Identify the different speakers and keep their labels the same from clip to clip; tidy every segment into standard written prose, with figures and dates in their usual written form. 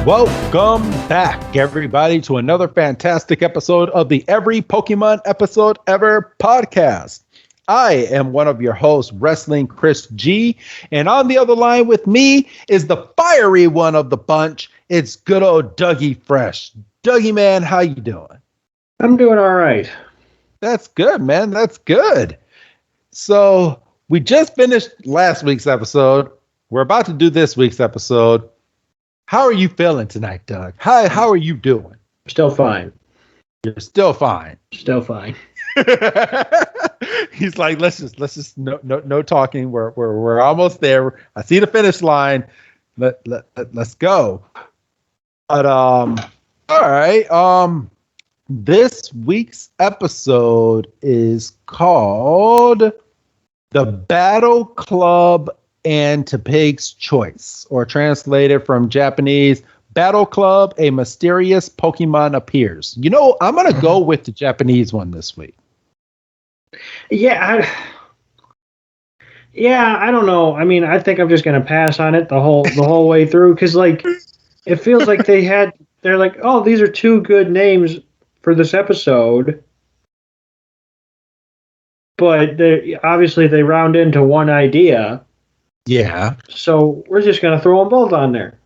Speaker 1: Welcome back, everybody, to another fantastic episode of the Every Pokemon Episode Ever podcast. I am one of your hosts, Wrestling Chris G, and on the other line with me is the fiery one of the bunch. It's good old Dougie Fresh. Dougie, man, how you doing?
Speaker 2: I'm doing all right.
Speaker 1: That's good, man. That's good. So we just finished last week's episode. We're about to do this week's episode. How are you feeling tonight, Doug? How are you doing?
Speaker 2: Still fine.
Speaker 1: You're still fine.
Speaker 2: Still fine.
Speaker 1: He's like, let's just no talking. We're almost there. I see the finish line. Let's go. But all right. This week's episode is called The Battle Club and Tepig's Choice, or translated from Japanese, Battle Club, a mysterious Pokemon appears. You know, I'm going to go with the Japanese one this week.
Speaker 2: Yeah, I don't know. I mean, I think I'm just going to pass on it the whole way through, because, like, it feels like they're like, oh, these are two good names for this episode, but obviously they round into one idea.
Speaker 1: Yeah.
Speaker 2: So we're just going to throw them both on there.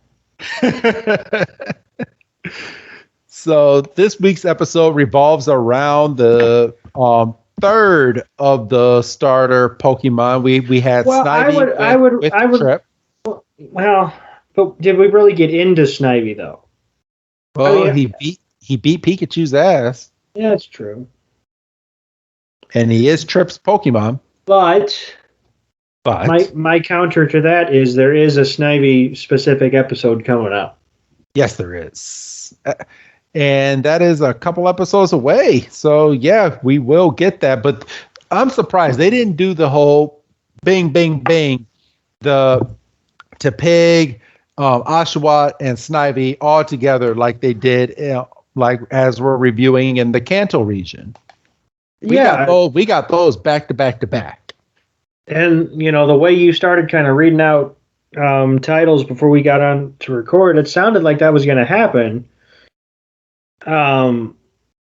Speaker 1: So this week's episode revolves around the third of the starter Pokemon. We had Snivy with Trip.
Speaker 2: Well, but did we really get into Snivy though?
Speaker 1: Well, he beat Pikachu's ass.
Speaker 2: Yeah, that's true.
Speaker 1: And he is Trip's Pokemon.
Speaker 2: But my counter to that is there is a Snivy specific episode coming up.
Speaker 1: Yes, there is. And that is a couple episodes away. So, yeah, we will get that. But I'm surprised they didn't do the whole bing, bing, bing, the Tepig, Oshawott, and Snivy all together like they did, like as we're reviewing in the Kanto region. We got those back to back to back.
Speaker 2: And, you know, the way you started kind of reading out titles before we got on to record, it sounded like that was going to happen.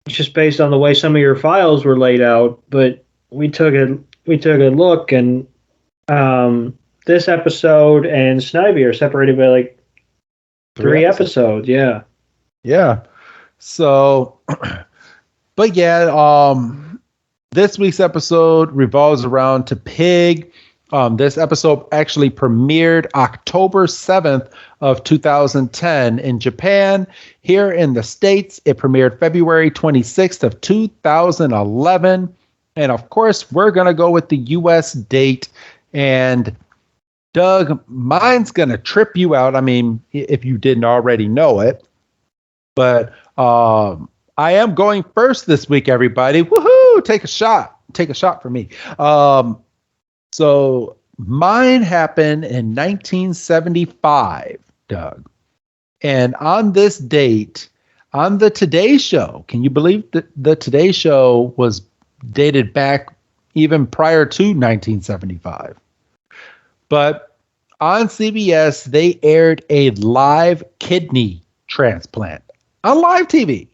Speaker 2: Just based on the way some of your files were laid out. But we took a look, and this episode and Snivy are separated by like three episodes. Yeah.
Speaker 1: Yeah. So, but yeah, this week's episode revolves around Tepig. This episode actually premiered October 7th of 2010 in Japan. Here in the States, it premiered February 26th of 2011. And of course, we're going to go with the US date. And Doug, mine's going to trip you out. I mean, if you didn't already know it. But I am going first this week, everybody. Woohoo! Take a shot. Take a shot for me. So mine happened in 1975, Doug. And on this date, on the Today Show, can you believe that the Today Show was dated back even prior to 1975? But on CBS, they aired a live kidney transplant on live TV.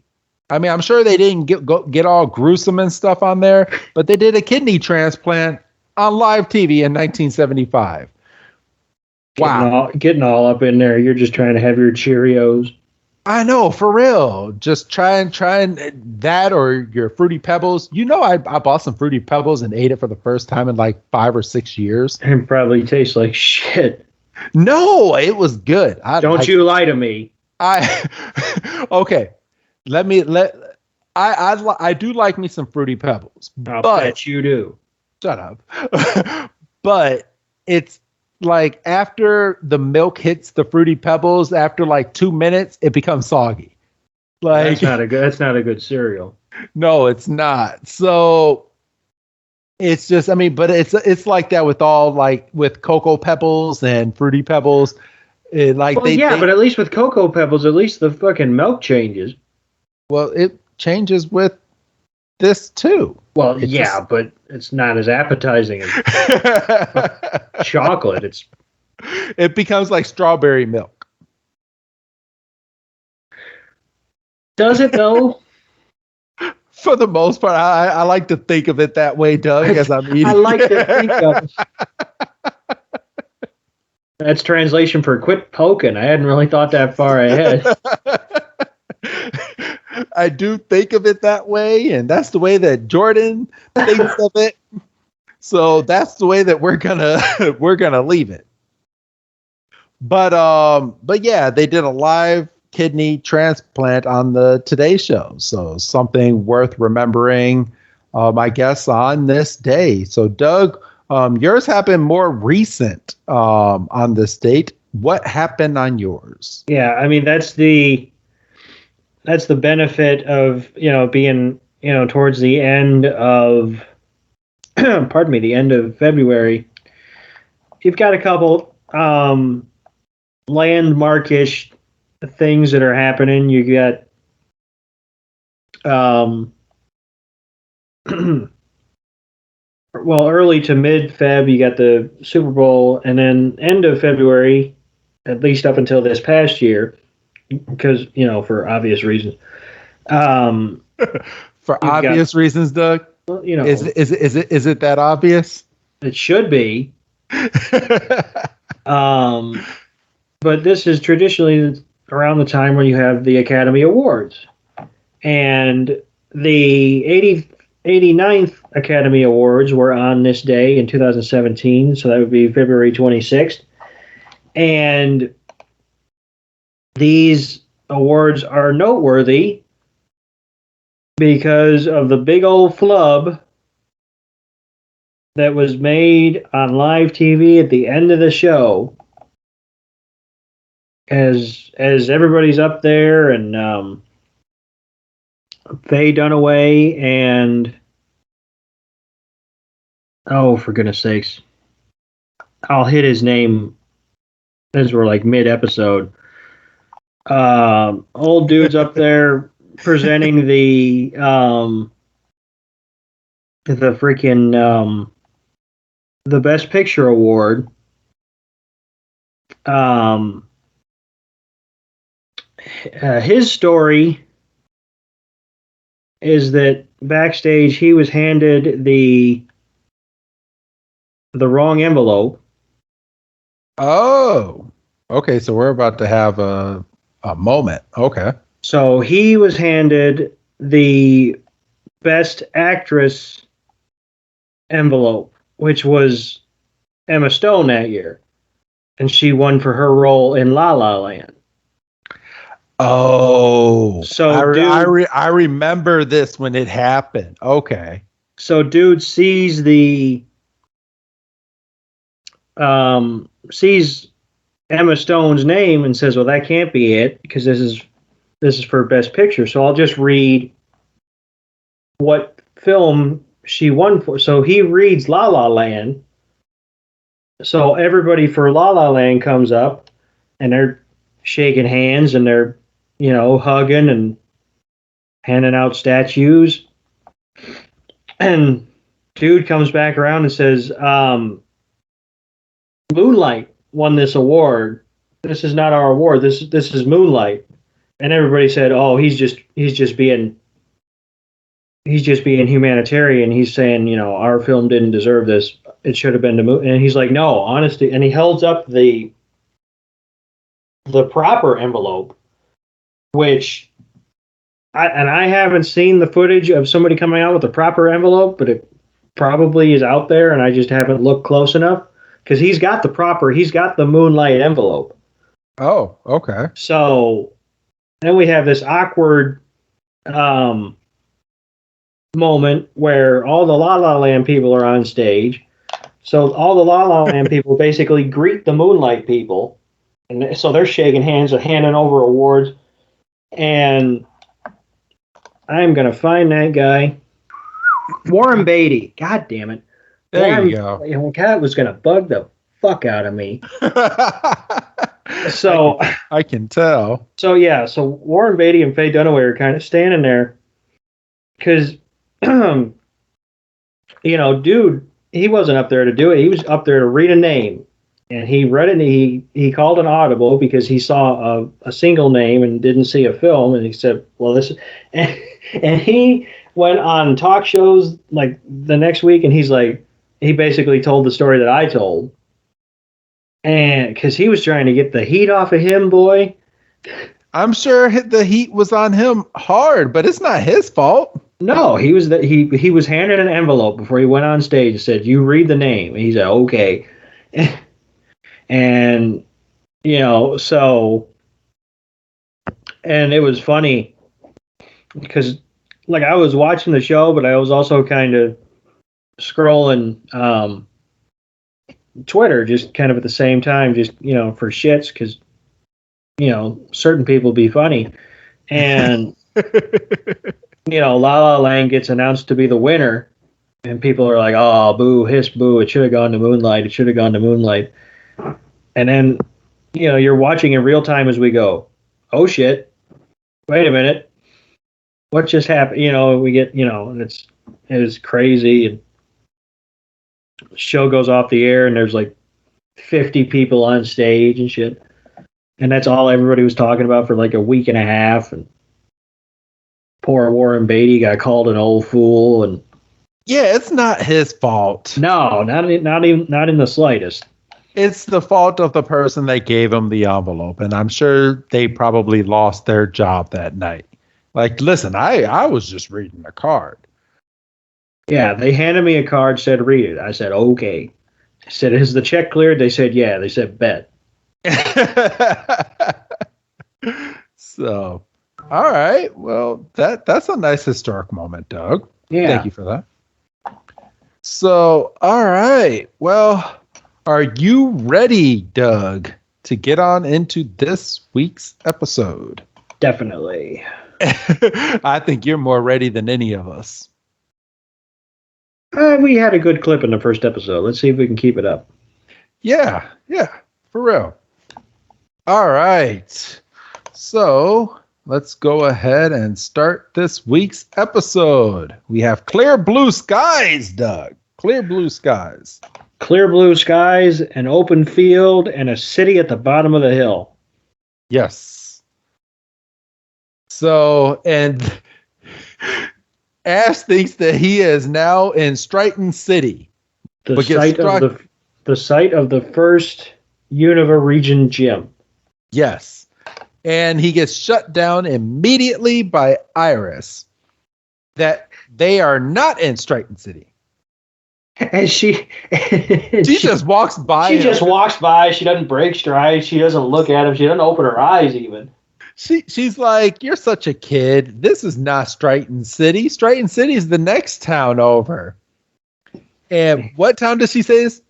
Speaker 1: I mean, I'm sure they didn't get all gruesome and stuff on there, but they did a kidney transplant on live TV in 1975. Wow.
Speaker 2: Getting all up in there. You're just trying to have your Cheerios.
Speaker 1: I know, for real. Just trying that or your Fruity Pebbles. You know, I bought some Fruity Pebbles and ate it for the first time in like 5 or 6 years.
Speaker 2: It probably tastes like shit.
Speaker 1: No, it was good.
Speaker 2: Don't you lie to me.
Speaker 1: Okay. I do like me some Fruity Pebbles.
Speaker 2: I'll bet you do.
Speaker 1: Shut up. But it's like after the milk hits the Fruity Pebbles, after like 2 minutes, it becomes soggy. Like
Speaker 2: that's not a good cereal.
Speaker 1: No, it's not. So it's just, I mean, but it's like that with all, like with Cocoa Pebbles and Fruity Pebbles. But
Speaker 2: at least with Cocoa Pebbles, at least the fucking milk changes.
Speaker 1: Well, it changes with this too.
Speaker 2: Well, but it's not as appetizing as chocolate. It
Speaker 1: becomes like strawberry milk.
Speaker 2: Does it though?
Speaker 1: For the most part, I like to think of it that way, Doug, as I'm eating.
Speaker 2: I like to think of that's translation for quit poking. I hadn't really thought that far ahead.
Speaker 1: I do think of it that way, and that's the way that Jordan thinks of it. So that's the way that we're gonna leave it. But yeah, they did a live kidney transplant on the Today Show, so something worth remembering. I guess on this day. So Doug, yours happened more recent on this date. What happened on yours?
Speaker 2: Yeah, I mean that's the benefit of being towards the end of pardon me, the end of February. You've got a couple landmarkish things that are happening. You got well, early to mid Feb, you got the Super Bowl, and then end of February, at least up until this past year, because for obvious reasons.
Speaker 1: For obvious reasons, Doug.
Speaker 2: Well,
Speaker 1: Is it that obvious?
Speaker 2: it should be. But this is traditionally around the time when you have the Academy Awards. And the 89th Academy Awards were on this day in 2017, so that would be February 26th. And these awards are noteworthy because of the big old flub that was made on live TV at the end of the show. As everybody's up there and Faye Dunaway and oh, for goodness sakes, I'll hit his name as we're like mid episode. Old dude's up there presenting the freaking the Best Picture award. His story is that backstage he was handed the wrong envelope.
Speaker 1: Oh, okay. So we're about to have a moment. Okay.
Speaker 2: So he was handed the Best Actress envelope, which was Emma Stone that year, and she won for her role in La La Land.
Speaker 1: Oh,
Speaker 2: so
Speaker 1: I remember this when it happened. Okay.
Speaker 2: So dude sees sees Emma Stone's name and says, "Well, that can't be it because this is for Best Picture." So I'll just read what film she won for. So he reads La La Land. So everybody for La La Land comes up and they're shaking hands and they're hugging and handing out statues. And dude comes back around and says, Moonlight won this award. This is not our award. This is Moonlight. And everybody said, "Oh, he's just being humanitarian. He's saying, our film didn't deserve this. It should have been the movie." And he's like, "No, honesty." And he holds up the proper envelope, which I haven't seen the footage of somebody coming out with the proper envelope, but it probably is out there, and I just haven't looked close enough because he's got the Moonlight envelope.
Speaker 1: Oh, okay.
Speaker 2: So then we have this awkward moment where all the La La Land people are on stage. So all the La La Land people basically greet the Moonlight people, and so they're shaking hands and handing over awards. And I'm gonna find that guy, Warren Beatty. God damn it!
Speaker 1: There you go.
Speaker 2: That was gonna bug the fuck out of me. So
Speaker 1: I can tell.
Speaker 2: So yeah, so Warren Beatty and Faye Dunaway are kind of standing there because, dude, he wasn't up there to do it. He was up there to read a name, And he read it. And he called an audible because he saw a single name and didn't see a film. And he said, "Well, this," and, and he went on talk shows like the next week, and he's like, he basically told the story that I told, and because he was trying to get the heat off of him, boy.
Speaker 1: I'm sure the heat was on him hard, but it's not his fault.
Speaker 2: No, he was handed an envelope before he went on stage and said, "You read the name." And he said, "Okay," and so, and it was funny because like I was watching the show, but I was also kind of scrolling Twitter just kind of at the same time, just for shits because certain people be funny, and La La Land gets announced to be the winner, and people are like, "Oh, boo, hiss, boo! It should have gone to Moonlight. It should have gone to Moonlight." And then you're watching in real time as we go, "Oh shit! Wait a minute, what just happened?" We get and it's crazy, and the show goes off the air, and there's like 50 people on stage and shit, and that's all everybody was talking about for like a week and a half, and poor Warren Beatty got called an old fool, and
Speaker 1: yeah, it's not his fault.
Speaker 2: no, not in the slightest.
Speaker 1: It's the fault of the person that gave him the envelope, and I'm sure they probably lost their job that night. Like, listen, I was just reading a card.
Speaker 2: Yeah, they handed me a card, said read it. I said okay. I said, "Is the check cleared?" They said yeah. They said bet.
Speaker 1: So, all right. Well, that's a nice historic moment, Doug.
Speaker 2: Yeah.
Speaker 1: Thank you for that. So, all right. Well, are you ready, Doug, to get on into this week's episode?
Speaker 2: Definitely.
Speaker 1: I think you're more ready than any of us.
Speaker 2: We had a good clip in the first episode. Let's see if we can keep it up.
Speaker 1: Yeah, for real. All right. So let's go ahead and start this week's episode. We have clear blue skies, Doug. Clear blue skies.
Speaker 2: Clear blue skies, an open field, and a city at the bottom of the hill.
Speaker 1: Yes. So, and Ash thinks that he is now in Stryton City.
Speaker 2: The site of the first Unova region gym.
Speaker 1: Yes. And he gets shut down immediately by Iris that they are not in Stryton City.
Speaker 2: And she
Speaker 1: just walks by.
Speaker 2: She just walks by. She doesn't break stride. She doesn't look at him. She doesn't open her eyes even.
Speaker 1: She's like, "You're such a kid. This is not Stryton City. Stryton City is the next town over." And what town does she say is?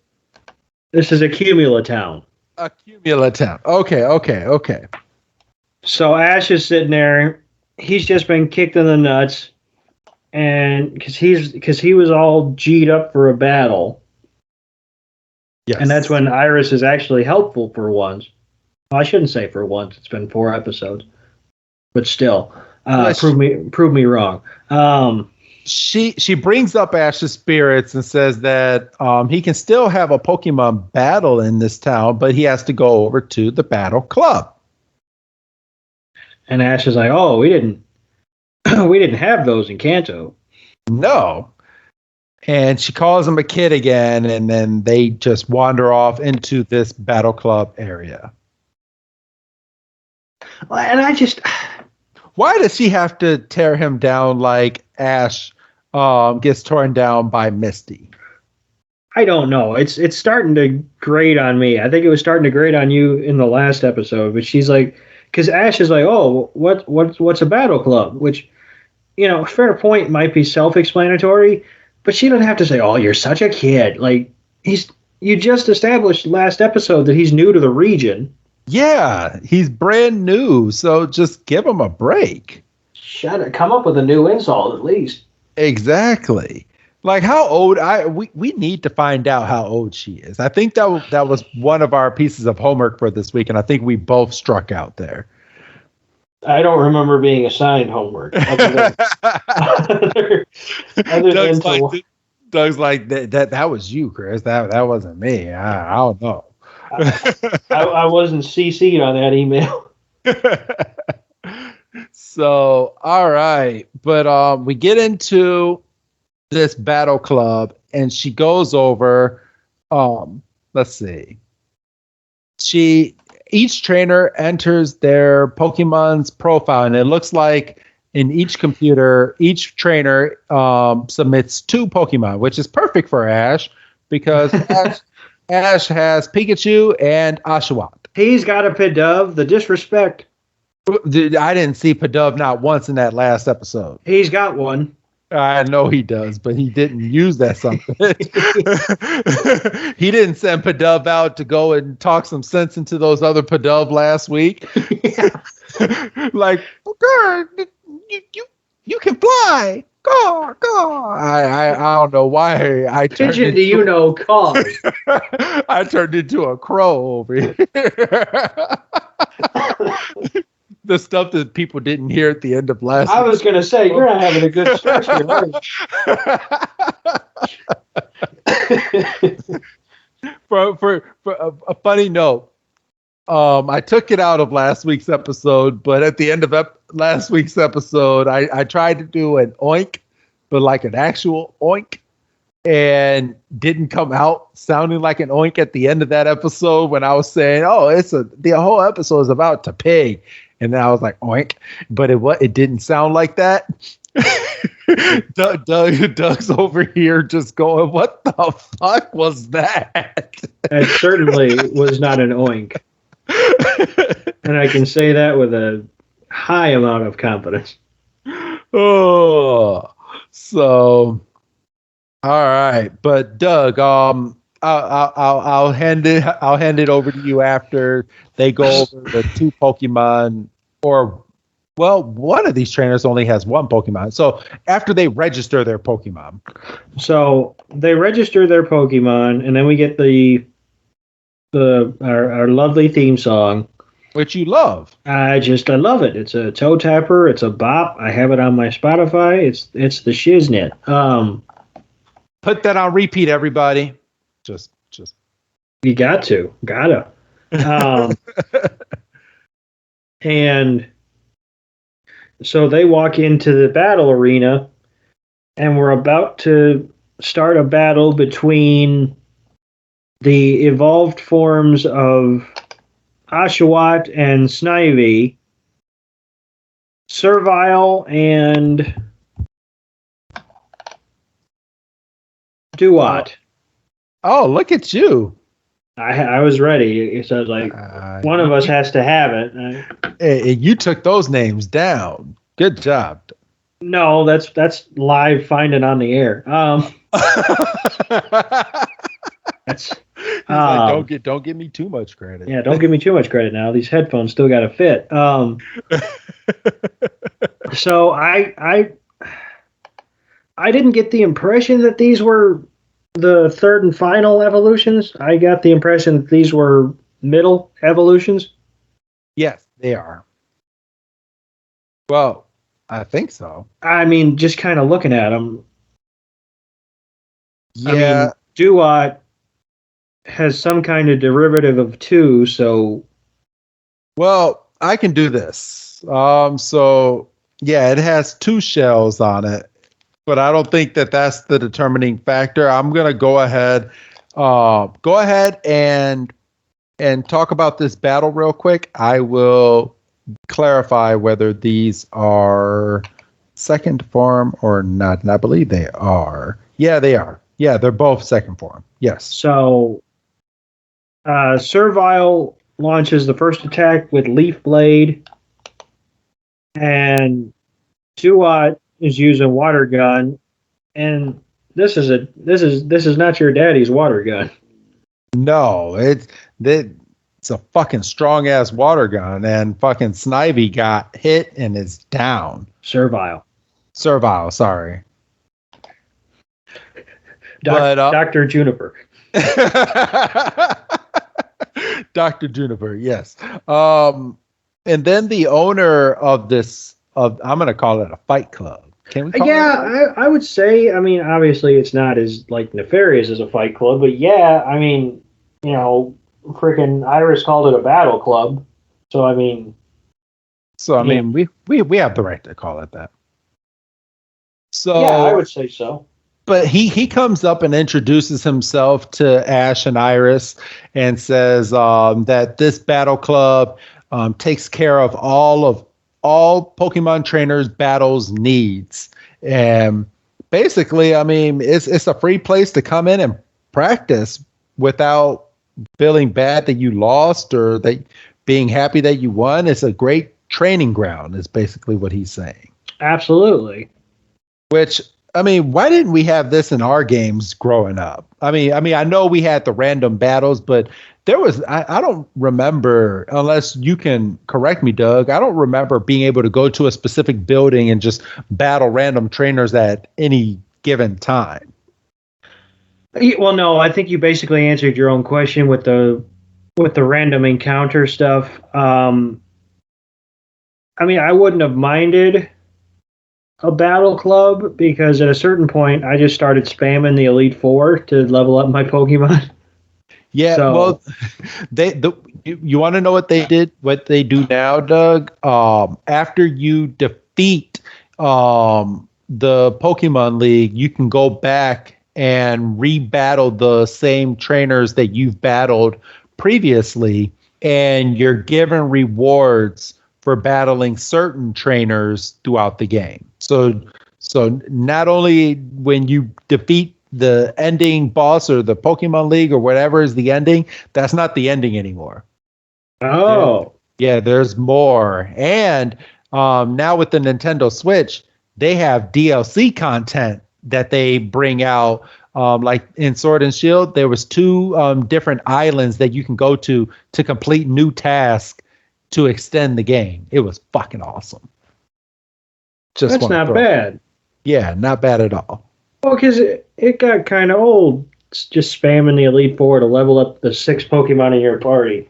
Speaker 2: This is Accumula Town.
Speaker 1: Accumula Town. Okay.
Speaker 2: So Ash is sitting there. He's just been kicked in the nuts, and because he was all G'd up for a battle. Yes. And that's when Iris is actually helpful for once. Well, I shouldn't say for once. It's been 4 episodes, but still, prove me wrong.
Speaker 1: She brings up Ash's spirits and says that he can still have a Pokemon battle in this town, but he has to go over to the Battle Club.
Speaker 2: And Ash is like, "Oh, we didn't have those in Kanto."
Speaker 1: No. And she calls him a kid again, and then they just wander off into this Battle Club area.
Speaker 2: And I just...
Speaker 1: Why does she have to tear him down like Ash gets torn down by Misty?
Speaker 2: I don't know. It's starting to grate on me. I think it was starting to grate on you in the last episode, but she's like... Because Ash is like, "Oh, what's a battle club?" Which, fair point, might be self-explanatory, but she doesn't have to say, "Oh, you're such a kid." Like, you just established last episode that he's new to the region.
Speaker 1: Yeah, he's brand new, so just give him a break.
Speaker 2: Shut it. Come up with a new insult at least.
Speaker 1: Exactly. Like, how old? We need to find out how old she is. I think that was one of our pieces of homework for this week, and I think we both struck out there.
Speaker 2: I don't remember being assigned homework.
Speaker 1: Doug's like that was you, Chris. That wasn't me. I don't know.
Speaker 2: I wasn't CC'd on that email.
Speaker 1: So, all right. But we get into this battle club and she goes over let's see. Each trainer enters their Pokemon's profile, and it looks like in each computer, each trainer submits 2 Pokemon, which is perfect for Ash because Ash has Pikachu and Oshawott.
Speaker 2: He's got a Pidove. The disrespect.
Speaker 1: I didn't see Pidove not once in that last episode.
Speaker 2: He's got one.
Speaker 1: I know he does, but he didn't use that something. He didn't send Pidove out to go and talk some sense into those other Pidove last week. Like, girl, you can fly. Go. I don't know why I turned
Speaker 2: Pigeon, do you know cause?
Speaker 1: I turned into a crow over here. The stuff that people didn't hear at the end of last
Speaker 2: I was going to say, you're not having a good stretch here, are you?
Speaker 1: For a funny note, I took it out of last week's episode, but at the end of last week's episode, I tried to do an oink, but like an actual oink, and didn't come out sounding like an oink at the end of that episode when I was saying, "Oh, the whole episode is about Tepig," and then I was like oink, but it didn't sound like that. Doug's over here just going, "What the fuck was that?"
Speaker 2: It certainly was not an oink. And I can say that with a high amount of confidence.
Speaker 1: Oh, so all right, but Doug, I'll hand it over to you after they go over the 2 Pokemon, or well, one of these trainers only has 1 Pokemon. So after they register their Pokemon,
Speaker 2: so they register their Pokemon, and then we get our lovely theme song,
Speaker 1: which you love.
Speaker 2: I love it. It's a toe tapper. It's a bop. I have it on my Spotify. It's the shiznit.
Speaker 1: Put that on repeat, everybody. Just
Speaker 2: you gotta. And so they walk into the battle arena, and we're about to start a battle between the evolved forms of Oshawott and Snivy, Servile and Duat.
Speaker 1: Oh, look at you.
Speaker 2: I was ready. So I was like, one of us has to have it.
Speaker 1: You took those names down. Good job.
Speaker 2: No, that's live finding on the air. That's
Speaker 1: like, don't give me too much credit.
Speaker 2: Yeah, don't give me too much credit now. These headphones still got to fit. So I didn't get the impression that these were the third and final evolutions. I got the impression that these were middle evolutions.
Speaker 1: Yes, they are. Well, I think so.
Speaker 2: I mean, just kind of looking at them.
Speaker 1: Yeah.
Speaker 2: I mean, Duat has some kind of derivative of 2, so.
Speaker 1: Well, I can do this. So yeah, it has 2 shells on it, but I don't think that that's the determining factor. I'm gonna go ahead and talk about this battle real quick. I will clarify whether these are second form or not, and I believe they are. Yeah, they are. Yeah, they're both second form. Yes.
Speaker 2: So, Servile launches the first attack with Leaf Blade, and Duat is using Water Gun, and this is not your daddy's water gun.
Speaker 1: No, it's a fucking strong ass water gun, and fucking Snivy got hit and is down.
Speaker 2: Servile,
Speaker 1: sorry.
Speaker 2: Dr. Juniper.
Speaker 1: Dr. Juniper, yes. And then the owner of I'm going to call it a fight club. Can we call it?
Speaker 2: I would say, I mean, obviously it's not as like nefarious as a fight club, but yeah, I mean, you know, freaking Iris called it a battle club. So I mean,
Speaker 1: So I mean, we have the right to call it that.
Speaker 2: yeah, I
Speaker 1: So,
Speaker 2: would say so.
Speaker 1: but he comes up and introduces himself to Ash and Iris and says that this battle club takes care of all Pokemon trainers' battles needs. And basically, I mean, it's a free place to come in and practice without feeling bad that you lost or that being happy that you won. It's a great training ground, is basically what he's saying.
Speaker 2: Absolutely.
Speaker 1: Which, I mean, why didn't we have this in our games growing up? I know we had the random battles, but there was I don't remember, unless you can correct me, Doug. I don't remember being able to go to a specific building and just battle random trainers at any given time.
Speaker 2: Well, no, I think you basically answered your own question with the random encounter stuff. I mean, I wouldn't have minded a battle club because at a certain point, I just started spamming the Elite Four to level up my Pokemon.
Speaker 1: Yeah,
Speaker 2: So,
Speaker 1: well, you want to know what they did? What they do now, Doug? After you defeat the Pokemon League, you can go back and rebattle the same trainers that you've battled previously, and you're given rewards for battling certain trainers throughout the game. So not only when you defeat the ending boss or the Pokemon League or whatever is the ending, that's not the ending anymore. Yeah,
Speaker 2: oh,
Speaker 1: yeah, there's more. And now with the Nintendo Switch, they have DLC content that they bring out. Like in Sword and Shield, there was two different islands that you can go to complete new tasks to extend the game. It was fucking awesome. Just
Speaker 2: that's
Speaker 1: want to
Speaker 2: not
Speaker 1: throw.
Speaker 2: bad.
Speaker 1: Yeah, not bad at all.
Speaker 2: Well, because it got kind of old just spamming the Elite Four to level up the 6 Pokemon in your party.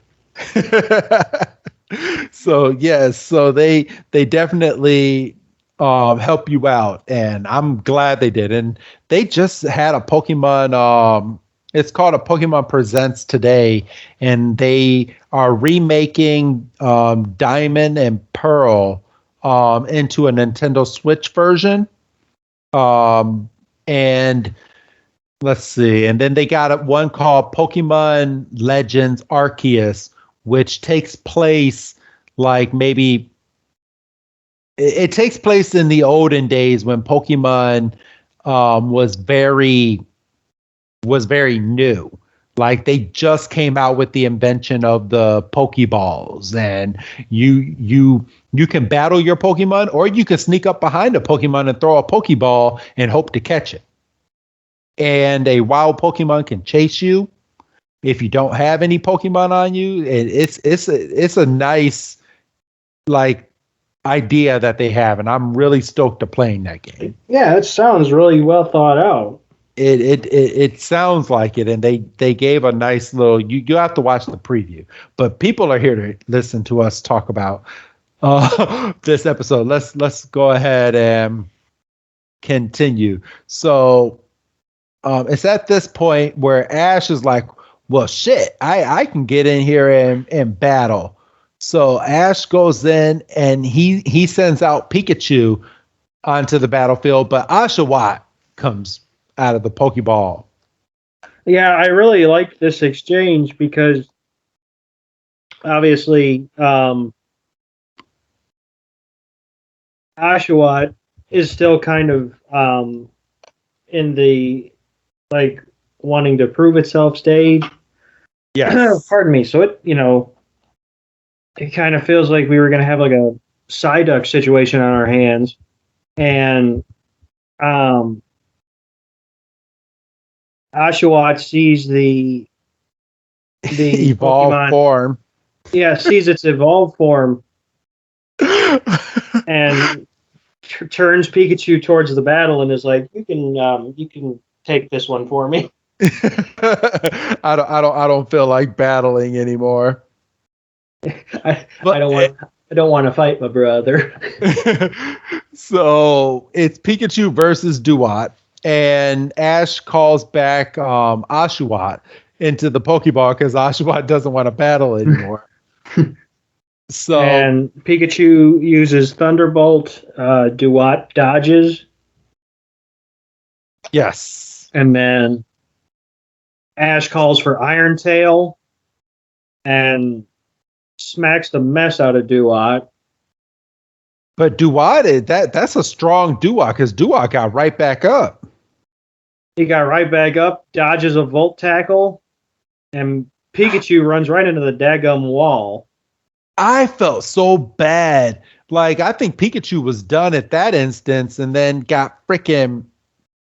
Speaker 1: So yes, so they definitely help you out, and I'm glad they did. And they just had a Pokemon. It's called a Pokemon Presents today, and they are remaking Diamond and Pearl into a Nintendo Switch version. And let's see. And then they got one called Pokemon Legends Arceus, which takes place like maybe it takes place in the olden days when Pokemon was very new. Like they just came out with the invention of the Pokeballs, and you can battle your Pokemon, or you can sneak up behind a Pokemon and throw a Pokeball and hope to catch it. And a wild Pokemon can chase you if you don't have any Pokemon on you. And it's a nice like idea that they have, and I'm really stoked to playing that game.
Speaker 2: Yeah, it sounds really well thought out.
Speaker 1: It sounds like it, and they gave a nice little. You have to watch the preview, but people are here to listen to us talk about this episode. Let's go ahead and continue. So it's at this point where Ash is like, well, shit, I can get in here and battle. So Ash goes in and he sends out Pikachu onto the battlefield, but Oshawott comes out of the Pokeball.
Speaker 2: Yeah, I really liked this exchange because obviously Oshawott is still kind of in the like wanting to prove itself stage.
Speaker 1: Yes.
Speaker 2: Pardon me. So it kind of feels like we were going to have like a Psyduck situation on our hands, and Oshawott sees the
Speaker 1: Evolved
Speaker 2: Pokemon,
Speaker 1: form.
Speaker 2: yeah, sees its evolved form, and turns Pikachu towards the battle and is like, you can take this one for me."
Speaker 1: I don't feel like battling anymore.
Speaker 2: I don't want to fight my brother.
Speaker 1: So it's Pikachu versus Duat, and Ash calls back Oshawott, into the Pokeball because Oshawott doesn't want to battle anymore. So
Speaker 2: And Pikachu uses Thunderbolt. Duat dodges,
Speaker 1: yes,
Speaker 2: and then Ash calls for Iron Tail and smacks the mess out of Duat.
Speaker 1: but Duat that's a strong Duat because Duat got right back up.
Speaker 2: He got right back up, dodges a Volt Tackle, and Pikachu runs right into the daggum wall.
Speaker 1: I felt so bad. Like I think Pikachu was done at that instance, and then got freaking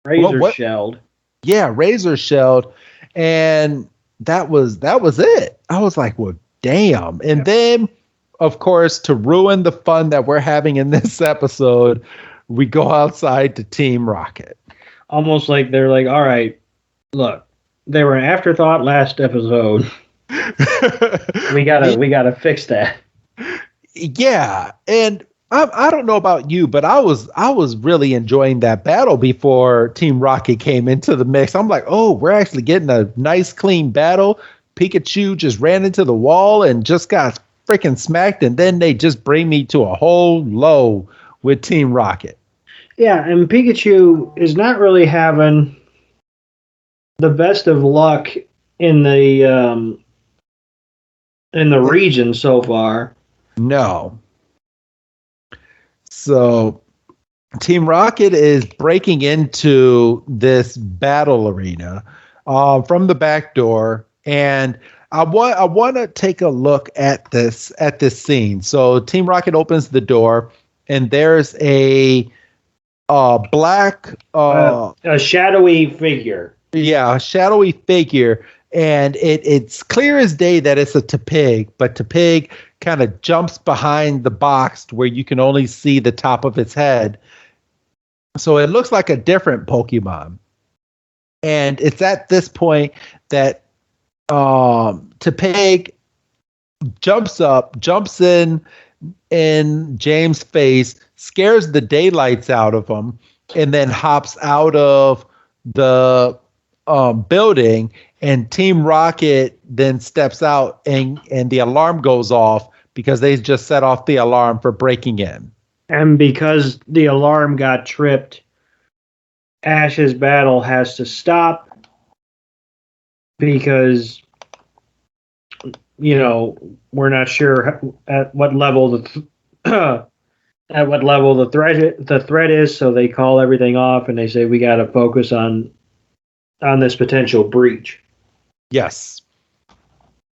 Speaker 2: Razor shelled.
Speaker 1: Yeah, razor shelled, and that was it. I was like, well, damn. And then, of course, to ruin the fun that we're having in this episode, we go outside to Team Rocket.
Speaker 2: Almost like they're like, all right, look, they were an afterthought last episode. we gotta fix that.
Speaker 1: Yeah, and I don't know about you, but I was really enjoying that battle before Team Rocket came into the mix. I'm like, oh, we're actually getting a nice clean battle. Pikachu just ran into the wall and just got freaking smacked, and then they just bring me to a whole low with Team Rocket.
Speaker 2: Yeah, and Pikachu is not really having the best of luck in the region so far.
Speaker 1: No. So Team Rocket is breaking into this battle arena from the back door, and I want to take a look at this scene. So Team Rocket opens the door, and there's a black
Speaker 2: a shadowy figure.
Speaker 1: Yeah, a shadowy figure, and it's clear as day that it's a Tepig, but Tepig kind of jumps behind the box where you can only see the top of its head. So it looks like a different Pokemon. And it's at this point that Tepig jumps in James' face, scares the daylights out of him, and then hops out of the building, and Team Rocket then steps out, and the alarm goes off because they just set off the alarm for breaking in.
Speaker 2: And because the alarm got tripped, Ash's battle has to stop because, we're not sure at what level the threat is. So they call everything off and they say we got to focus on this potential breach.
Speaker 1: Yes.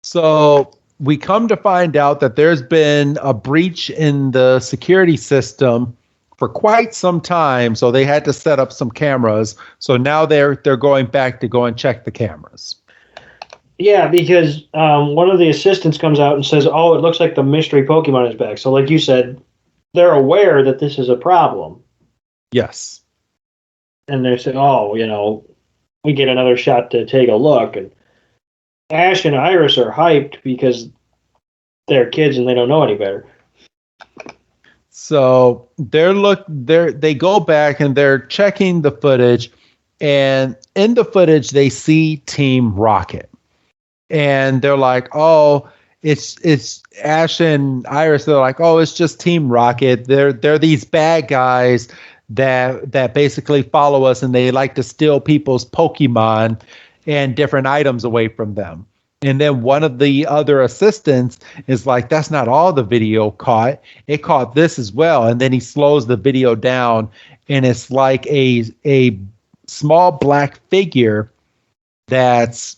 Speaker 1: So we come to find out that there's been a breach in the security system for quite some time, so they had to set up some cameras. So now they're going back to go and check the cameras.
Speaker 2: Yeah, because one of the assistants comes out and says, "Oh, it looks like the mystery Pokemon is back." So, like you said, they're aware that this is a problem.
Speaker 1: Yes.
Speaker 2: And they say, "Oh, we get another shot to take a look." And Ash and Iris are hyped because they're kids and they don't know any better.
Speaker 1: So they go back and they're checking the footage, and in the footage they see Team Rocket, and they're like, "Oh, it's Ash and Iris." They're like, "Oh, it's just Team Rocket. They're these bad guys that basically follow us, and they like to steal people's Pokemon and different items away from them." And then one of the other assistants is like, "That's not all the video caught. It caught this as well." And then he slows the video down, and it's like a small black figure that's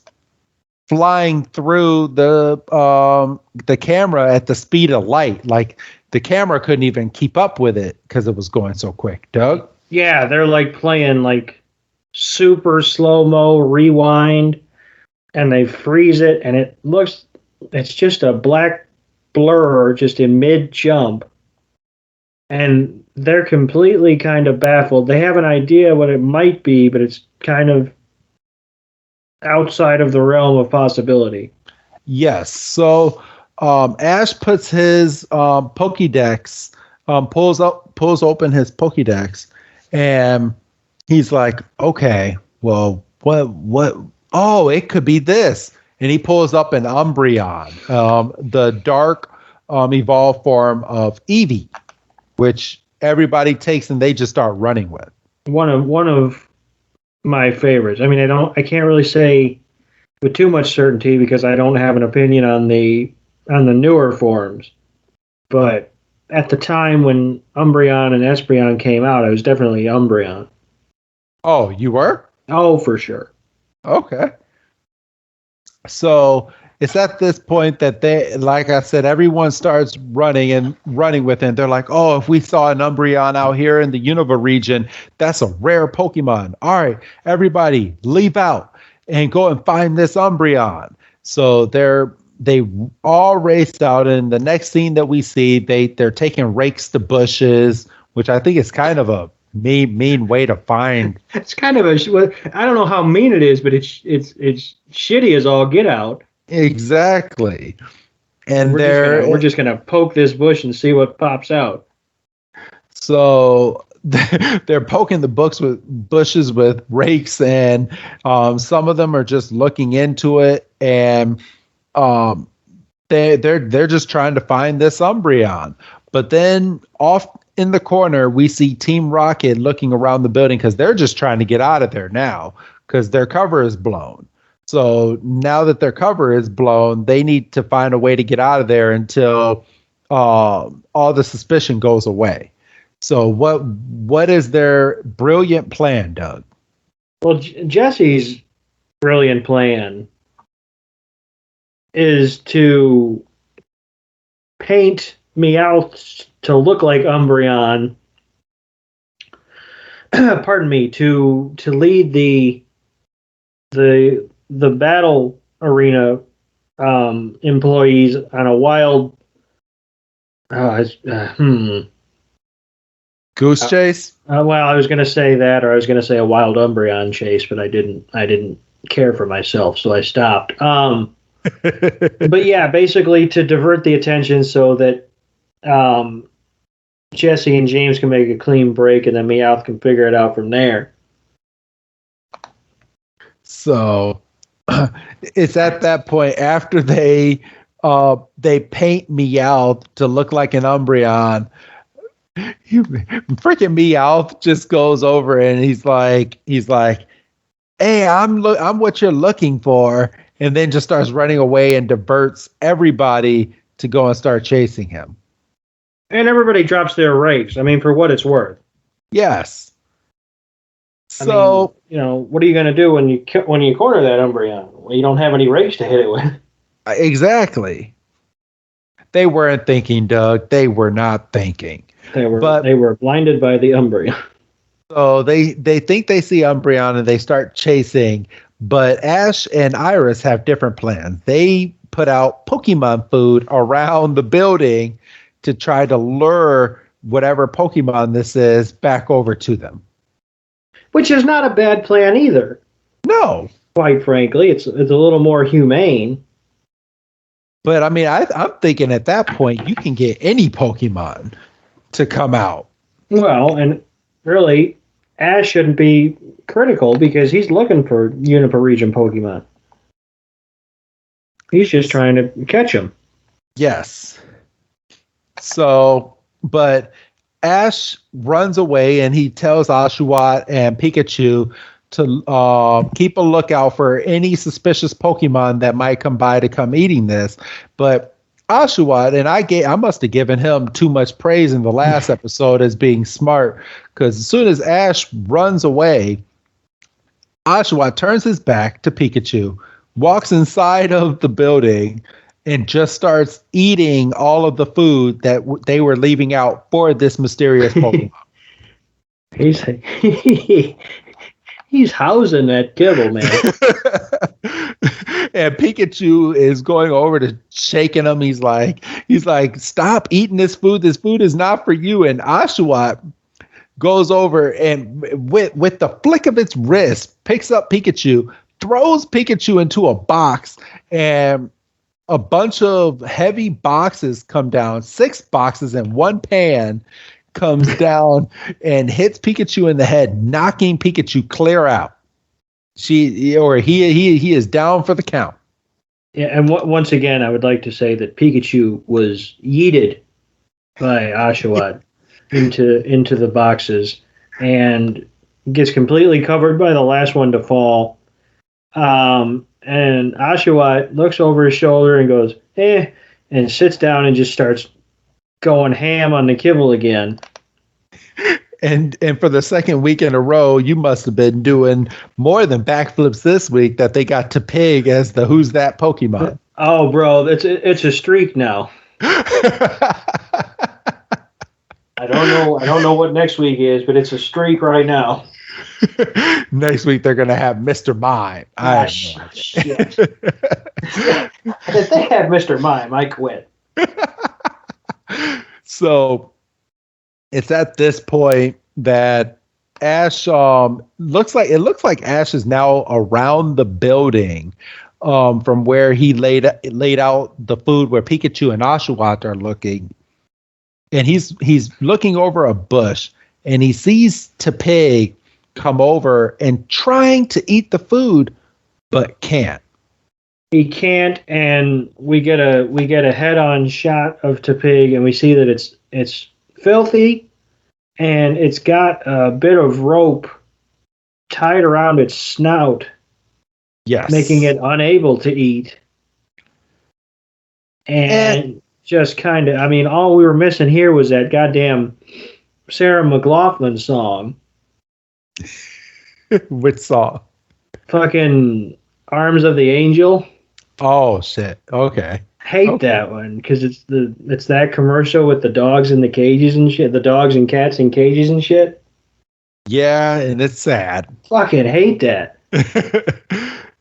Speaker 1: flying through the camera at the speed of light. Like the camera couldn't even keep up with it because it was going so quick. Doug?
Speaker 2: Yeah, they're like playing like super slow-mo rewind, and they freeze it, and it's just a black blur just in mid-jump. And they're completely kind of baffled. They have an idea what it might be, but it's kind of outside of the realm of possibility.
Speaker 1: Yes. So Ash puts his Pokédex, pulls open his Pokédex, and he's like, "Okay, well, what oh, it could be this. And he pulls up an Umbreon, the dark evolved form of Eevee, which everybody takes and they just start running with.
Speaker 2: One of my favorites. I mean, I can't really say with too much certainty because I don't have an opinion on the newer forms. But at the time when Umbreon and Espeon came out, I was definitely Umbreon.
Speaker 1: Oh, you were?
Speaker 2: Oh, for sure.
Speaker 1: Okay. So it's at this point that they, like I said, everyone starts running with it. And they're like, oh, if we saw an Umbreon out here in the Unova region, that's a rare Pokemon. All right, everybody, leave out and go and find this Umbreon. So they all raced out, and the next scene that we see, they're taking rakes to bushes, which I think is kind of a mean way to find.
Speaker 2: It's kind of I don't know how mean it is, but it's shitty as all get out.
Speaker 1: Exactly. And
Speaker 2: we're just gonna poke this bush and see what pops out.
Speaker 1: So they're poking the bushes with rakes, and some of them are just looking into it, and they're just trying to find this Umbreon. But then off in the corner, we see Team Rocket looking around the building because they're just trying to get out of there now because their cover is blown. So now that their cover is blown, they need to find a way to get out of there until all the suspicion goes away. So what is their brilliant plan, Doug?
Speaker 2: Well, Jesse's brilliant plan is to paint Meowth to look like Umbreon. Pardon me, to lead the battle arena employees on a wild
Speaker 1: goose chase.
Speaker 2: Well, I was going to say that, or I was going to say a wild Umbreon chase, but I didn't care for myself, so I stopped. But yeah, basically to divert the attention so that Jesse and James can make a clean break, and then Meowth can figure it out from there.
Speaker 1: So it's at that point after they paint Meowth to look like an Umbreon. Freaking Meowth just goes over and he's like, "Hey, I'm what you're looking for," and then just starts running away and diverts everybody to go and start chasing him.
Speaker 2: And everybody drops their rakes. I mean, for what it's worth.
Speaker 1: Yes.
Speaker 2: So, I mean, what are you going to do when you corner that Umbreon? Well, you don't have any rakes to hit it with.
Speaker 1: Exactly. They weren't thinking, Doug. They were not thinking.
Speaker 2: They were blinded by the Umbreon.
Speaker 1: So they think they see Umbreon and they start chasing, but Ash and Iris have different plans. They put out Pokemon food around the building to try to lure whatever Pokemon this is back over to them.
Speaker 2: Which is not a bad plan either.
Speaker 1: No.
Speaker 2: Quite frankly, it's a little more humane.
Speaker 1: But I mean, I'm thinking at that point, you can get any Pokemon to come out.
Speaker 2: Well, and really, Ash shouldn't be critical because he's looking for Unova region Pokemon. He's just trying to catch them. Yes.
Speaker 1: So, but Ash runs away and he tells Oshawott and Pikachu to keep a lookout for any suspicious Pokemon that might come by to come eating this. But Oshawott, and I must have given him too much praise in the last episode as being smart, because as soon as Ash runs away, Oshawott turns his back to Pikachu, walks inside of the building, and just starts eating all of the food that they were leaving out for this mysterious Pokemon.
Speaker 2: He's housing that kibble, man.
Speaker 1: And Pikachu is going over to shaking him. He's like, stop eating this food. This food is not for you. And Oshawott goes over and with the flick of its wrist, picks up Pikachu, throws Pikachu into a box, and a bunch of heavy boxes come down, 6 boxes in one pan comes down and hits Pikachu in the head, knocking Pikachu clear out. He is down for the count.
Speaker 2: Yeah, and once again, I would like to say that Pikachu was yeeted by Oshawott into the boxes and gets completely covered by the last one to fall. And Oshawott looks over his shoulder and goes, "Eh," and sits down and just starts going ham on the kibble again.
Speaker 1: And for the second week in a row, you must have been doing more than backflips this week that they got Tepig as the Who's That Pokemon.
Speaker 2: Oh, bro, it's a streak now. I don't know what next week is, but it's a streak right now.
Speaker 1: Next week they're gonna have Mr. Mime.
Speaker 2: Shit. If they have Mr. Mime, I quit.
Speaker 1: So it's at this point that Ash looks like Ash is now around the building from where he laid out the food where Pikachu and Oshawott are looking. And he's looking over a bush and he sees Tepig come over and trying to eat the food, but can't.
Speaker 2: He can't, and we get a head-on shot of Tepig, and we see that it's filthy, and it's got a bit of rope tied around its snout,
Speaker 1: Yes,
Speaker 2: making it unable to eat. And just kind of, I mean, all we were missing here was that goddamn Sarah McLachlan song.
Speaker 1: Which song?
Speaker 2: Fucking Arms of the Angel.
Speaker 1: Oh shit. Okay.
Speaker 2: Hate that one because it's that commercial with the dogs in the cages and shit. The dogs and cats in cages and shit.
Speaker 1: Yeah, and it's sad.
Speaker 2: Fucking hate that.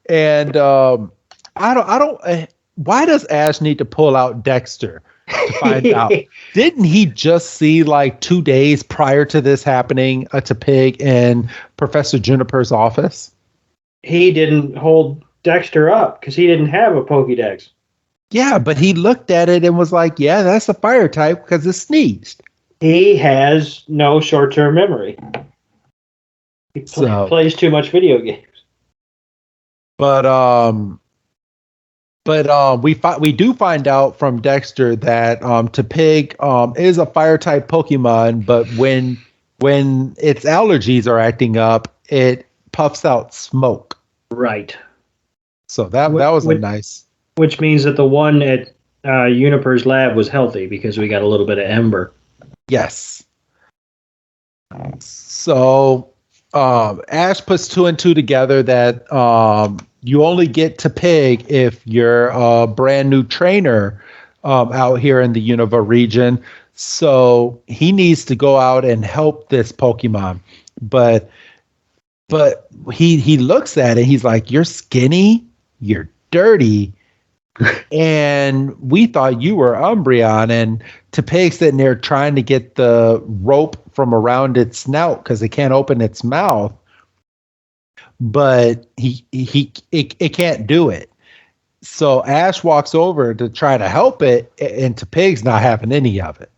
Speaker 1: And I don't. Why does Ash need to pull out Dexter to find out? Didn't he just see like 2 days prior to this happening a Tepig in Professor Juniper's office?
Speaker 2: He didn't hold Dexter up because he didn't have a Pokédex.
Speaker 1: Yeah, but he looked at it and was like, "Yeah, that's a fire type because it sneezed."
Speaker 2: He has no short-term memory. He plays too much video games.
Speaker 1: But we do find out from Dexter that Tepig is a fire type Pokemon, but when its allergies are acting up, it puffs out smoke.
Speaker 2: Right.
Speaker 1: So that was a nice.
Speaker 2: Which means that the one at Uniper's lab was healthy because we got a little bit of Ember.
Speaker 1: Yes. So Ash puts 2 and 2 together that you only get Tepig if you're a brand new trainer out here in the Unova region. So he needs to go out and help this Pokemon. But he looks at it, he's like, "You're skinny, you're dirty, and we thought you were Umbreon." And Tepig's sitting there trying to get the rope from around its snout because it can't open its mouth. But it can't do it. So Ash walks over to try to help it, and Tepig's not having any of it.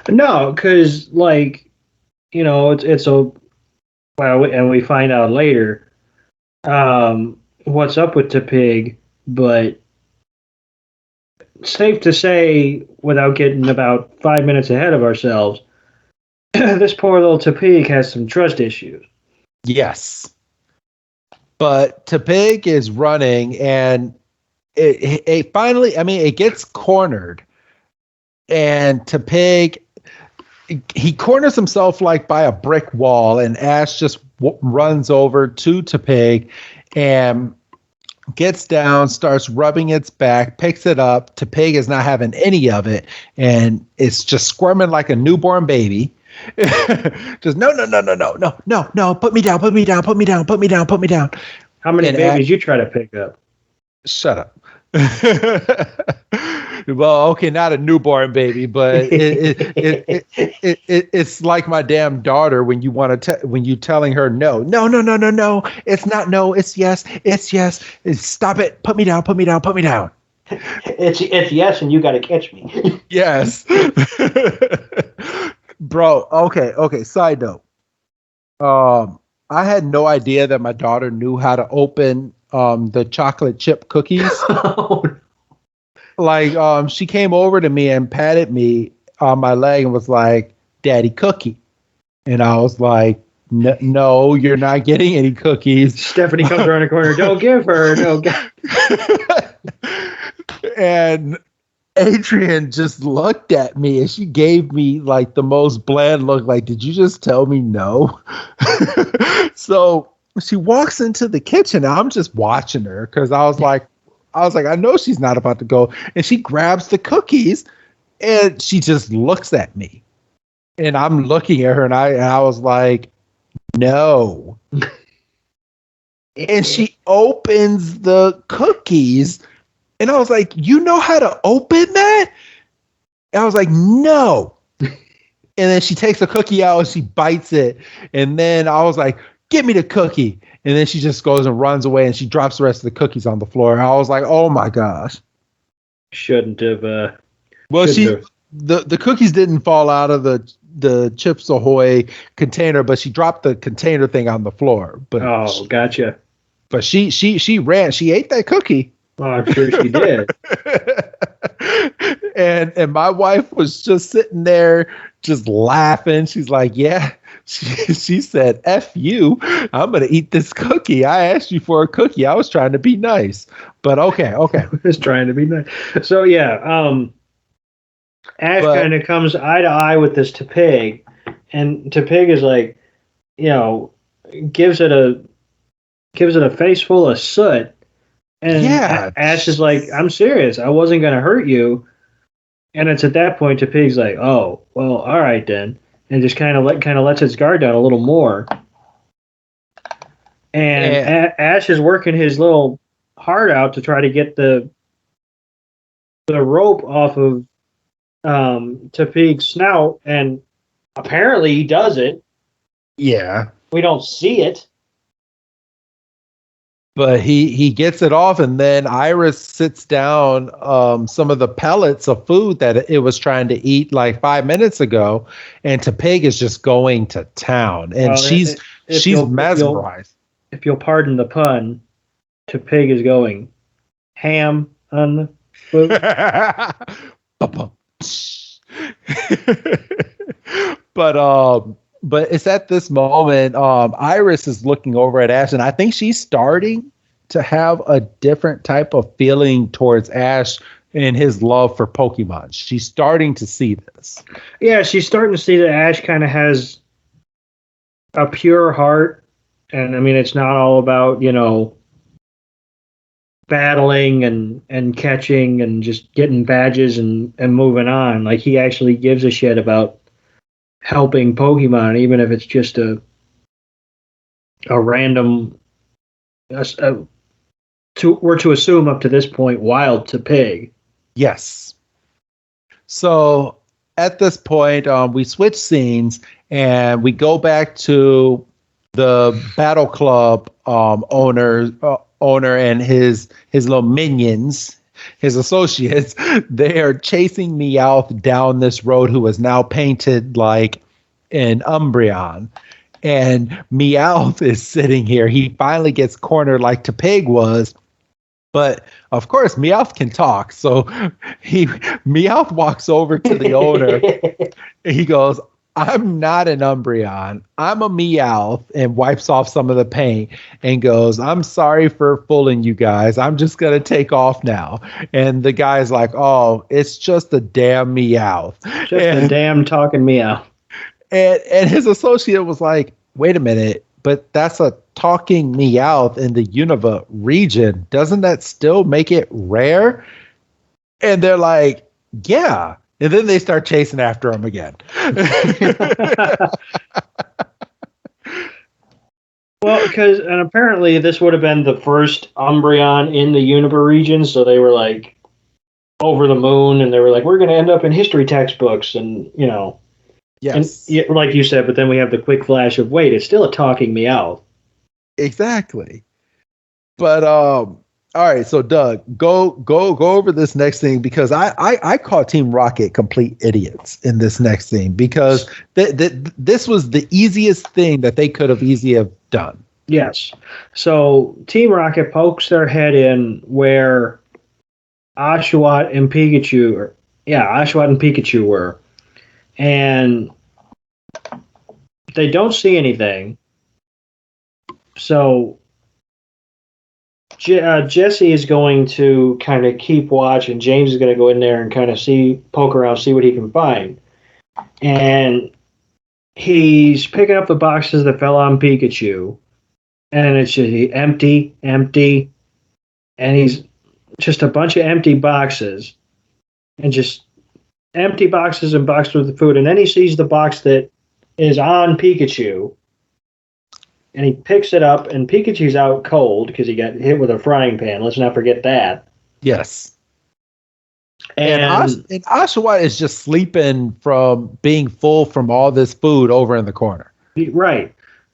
Speaker 2: No, because it's a well, and we find out later what's up with Tepig, but safe to say, without getting about 5 minutes ahead of ourselves, this poor little Tepig has some trust issues.
Speaker 1: Yes. But Tepig is running, and it finally, it gets cornered. And Tepig, he corners himself like by a brick wall, and Ash just runs over to Tepig and gets down, starts rubbing its back, picks it up. Tepig is not having any of it, and it's just squirming like a newborn baby. Just no, put me down.
Speaker 2: How many babies you try to pick up?
Speaker 1: Shut up. Well, okay, not a newborn baby, but it's like my damn daughter when you when you telling her no, it's not no, it's yes, stop it, put me down.
Speaker 2: It's yes, and you got to catch me.
Speaker 1: Yes. Bro, okay, side note. I had no idea that my daughter knew how to open the chocolate chip cookies. Like she came over to me and patted me on my leg and was like, "Daddy cookie," and I was like, "No, you're not getting any cookies."
Speaker 2: Stephanie comes around the corner. Don't give her. No.
Speaker 1: And Adrian just looked at me and she gave me like the most bland look, like, did you just tell me no? So she walks into the kitchen. I'm just watching her because I know she's not about to go. And she grabs the cookies and she just looks at me. And I'm looking at her and I was like, no. And she opens the cookies. And I was like, you know how to open that? And I was like, no. And then she takes the cookie out and she bites it. And then I was like, give me the cookie. And then she just goes and runs away and she drops the rest of the cookies on the floor. And I was like, oh my gosh.
Speaker 2: Shouldn't have.
Speaker 1: The cookies didn't fall out of the Chips Ahoy container, but she dropped the container thing on the floor. But
Speaker 2: gotcha.
Speaker 1: But she ran. She ate that cookie.
Speaker 2: Oh, I'm sure she did.
Speaker 1: and my wife was just sitting there just laughing. She's like, yeah. She said, F you. I'm going to eat this cookie. I asked you for a cookie. I was trying to be nice. But okay.
Speaker 2: Just trying to be nice. So, yeah. Ash kind of comes eye to eye with this Tepig. And Tepig is like, gives it a face full of soot. And Ash is like, I'm serious. I wasn't going to hurt you. And it's at that point Tepig's like, oh, well, all right then. And just kind of lets its guard down a little more. And Ash is working his little heart out to try to get the rope off of Tepig's snout. And apparently he does it.
Speaker 1: Yeah.
Speaker 2: We don't see it.
Speaker 1: But he gets it off, and then Iris sits down some of the pellets of food that it was trying to eat like 5 minutes ago, and Tepig is just going to town, and she's mesmerized.
Speaker 2: If you'll pardon the pun, Tepig is going ham on the food.
Speaker 1: But it's at this moment, Iris is looking over at Ash, and I think she's starting to have a different type of feeling towards Ash and his love for Pokemon. She's starting to see this.
Speaker 2: Yeah, she's starting to see that Ash kind of has a pure heart. And, I mean, it's not all about, battling and catching and just getting badges and moving on. Like, he actually gives a shit about helping Pokemon, even if it's just a random, we're to assume up to this point, wild Tepig.
Speaker 1: Yes. So at this point, we switch scenes and we go back to the Battle Club owner and his little minions. His associates, they are chasing Meowth down this road, who is now painted like an Umbreon. And Meowth is sitting here. He finally gets cornered like Tepig was. But, of course, Meowth can talk. So Meowth walks over to the owner. And he goes, I'm not an Umbreon. I'm a Meowth, and wipes off some of the paint and goes, I'm sorry for fooling you guys. I'm just going to take off now. And the guy's like, oh, it's just a damn Meowth.
Speaker 2: A damn talking Meowth.
Speaker 1: And his associate was like, wait a minute, but that's a talking Meowth in the Unova region. Doesn't that still make it rare? And they're like, yeah. And then they start chasing after him again.
Speaker 2: Well, and apparently this would have been the first Umbreon in the Unova region, so they were like over the moon, and they were like, we're going to end up in history textbooks, and
Speaker 1: Yes.
Speaker 2: And, like you said, but then we have the quick flash of, wait, it's still a talking Meowth.
Speaker 1: Exactly. But All right, so Doug, go over this next thing because I call Team Rocket complete idiots in this next thing because this was the easiest thing that they could have easily have done.
Speaker 2: Yes. So Team Rocket pokes their head in where Oshawott and Pikachu, Oshawott and Pikachu were, and they don't see anything. So Jesse is going to kind of keep watch, and James is going to go in there and kind of poke around, see what he can find. And he's picking up the boxes that fell on Pikachu, and it's just empty, and he's just a bunch of empty boxes, and just empty boxes and boxes with the food. And then he sees the box that is on Pikachu, and he picks it up, and Pikachu's out cold because he got hit with a frying pan. Let's not forget that.
Speaker 1: Yes. And Oshawott is just sleeping from being full from all this food over in the corner.
Speaker 2: Right.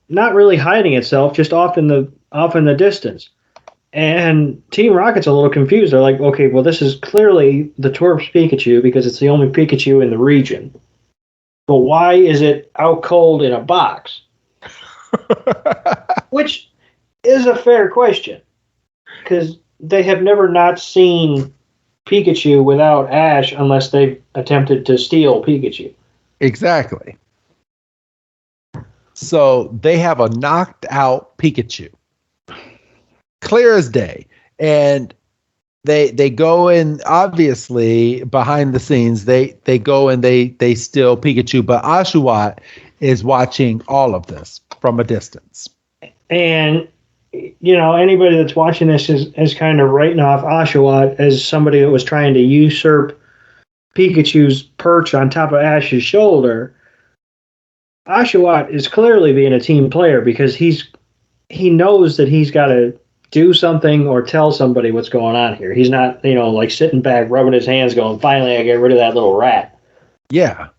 Speaker 2: Not really hiding itself, just off in the distance. And Team Rocket's a little confused. They're like, okay, well, this is clearly the Twerp's Pikachu because it's the only Pikachu in the region. But why is it out cold in a box? Which is a fair question, because they have never not seen Pikachu without Ash unless they've attempted to steal Pikachu.
Speaker 1: Exactly. So they have a knocked out Pikachu, clear as day, and they go in. Obviously, behind the scenes, they go and they steal Pikachu, but Oshawott is watching all of this from a distance.
Speaker 2: And, anybody that's watching this is kind of writing off Oshawott as somebody that was trying to usurp Pikachu's perch on top of Ash's shoulder. Oshawott is clearly being a team player because he knows that he's got to do something or tell somebody what's going on here. He's not, like sitting back, rubbing his hands, going, finally, I get rid of that little rat.
Speaker 1: Yeah.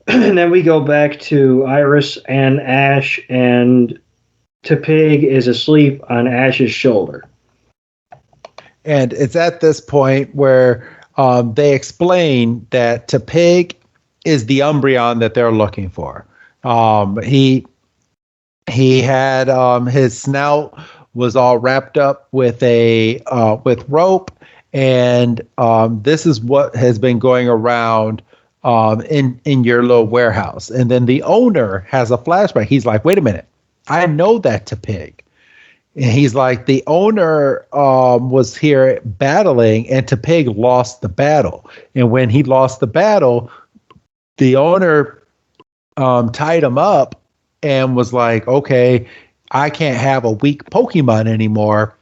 Speaker 2: And then we go back to Iris and Ash, and Tepig is asleep on Ash's shoulder.
Speaker 1: And it's at this point where they explain that Tepig is the Umbreon that they're looking for. He had his snout was all wrapped up with with rope, and this is what has been going around in your little warehouse. And then the owner has a flashback. He's like, wait a minute, I know that Tepig. And he's like, the owner was here battling, and Tepig lost the battle. And when he lost the battle, the owner tied him up and was like, okay, I can't have a weak Pokemon anymore,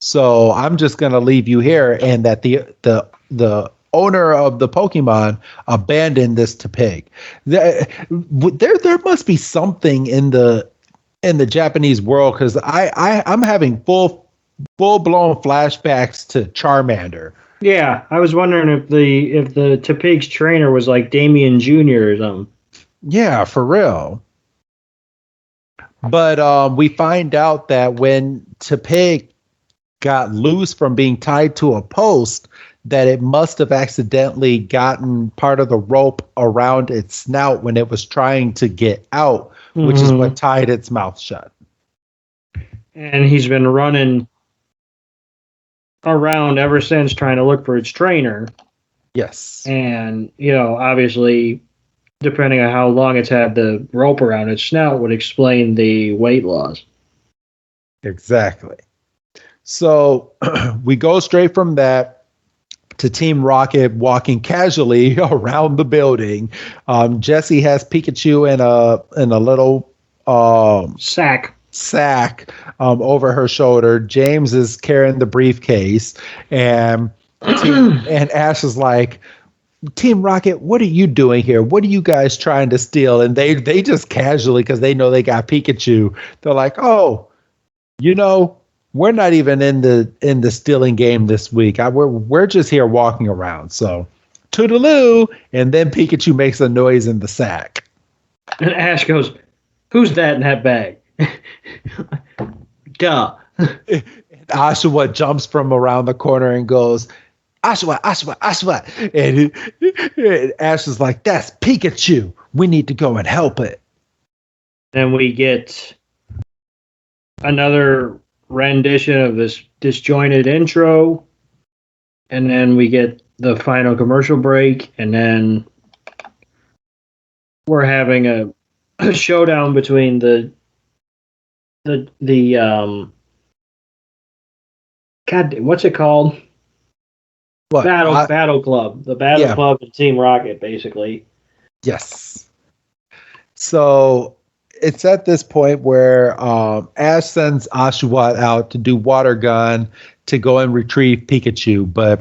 Speaker 1: so I'm just going to leave you here. And that the owner of the Pokemon abandoned this Tepig. There must be something in the Japanese world, because I'm having full blown flashbacks to Charmander.
Speaker 2: Yeah, I was wondering if the Tepig's trainer was like Damien Jr. or something.
Speaker 1: Yeah, for real. But we find out that when Tepig got loose from being tied to a post, that it must have accidentally gotten part of the rope around its snout when it was trying to get out, which is what tied its mouth shut.
Speaker 2: And he's been running around ever since trying to look for its trainer.
Speaker 1: Yes.
Speaker 2: And, obviously, depending on how long it's had the rope around its snout would explain the weight loss.
Speaker 1: Exactly. So we go straight from that to Team Rocket walking casually around the building. Jesse has Pikachu in a little sack over her shoulder. James is carrying the briefcase, and Ash is like, Team Rocket, what are you doing here? What are you guys trying to steal? And they just casually, because they know they got Pikachu, they're like, oh, we're not even in the stealing game this week. We're just here walking around. So toodaloo, and then Pikachu makes a noise in the sack.
Speaker 2: And Ash goes, "Who's that in that bag?" Duh.
Speaker 1: Oshawa jumps from around the corner and goes, Oshawa, Oshawa, Oshawa. And Ash is like, that's Pikachu. We need to go and help it.
Speaker 2: Then we get another rendition of this disjointed intro. And then we get the final commercial break. And then we're having a showdown between the God, what's it called?
Speaker 1: What?
Speaker 2: Battle Club. The Battle Club and Team Rocket, basically.
Speaker 1: Yes. So it's at this point where Ash sends Oshawott out to do water gun to go and retrieve Pikachu, but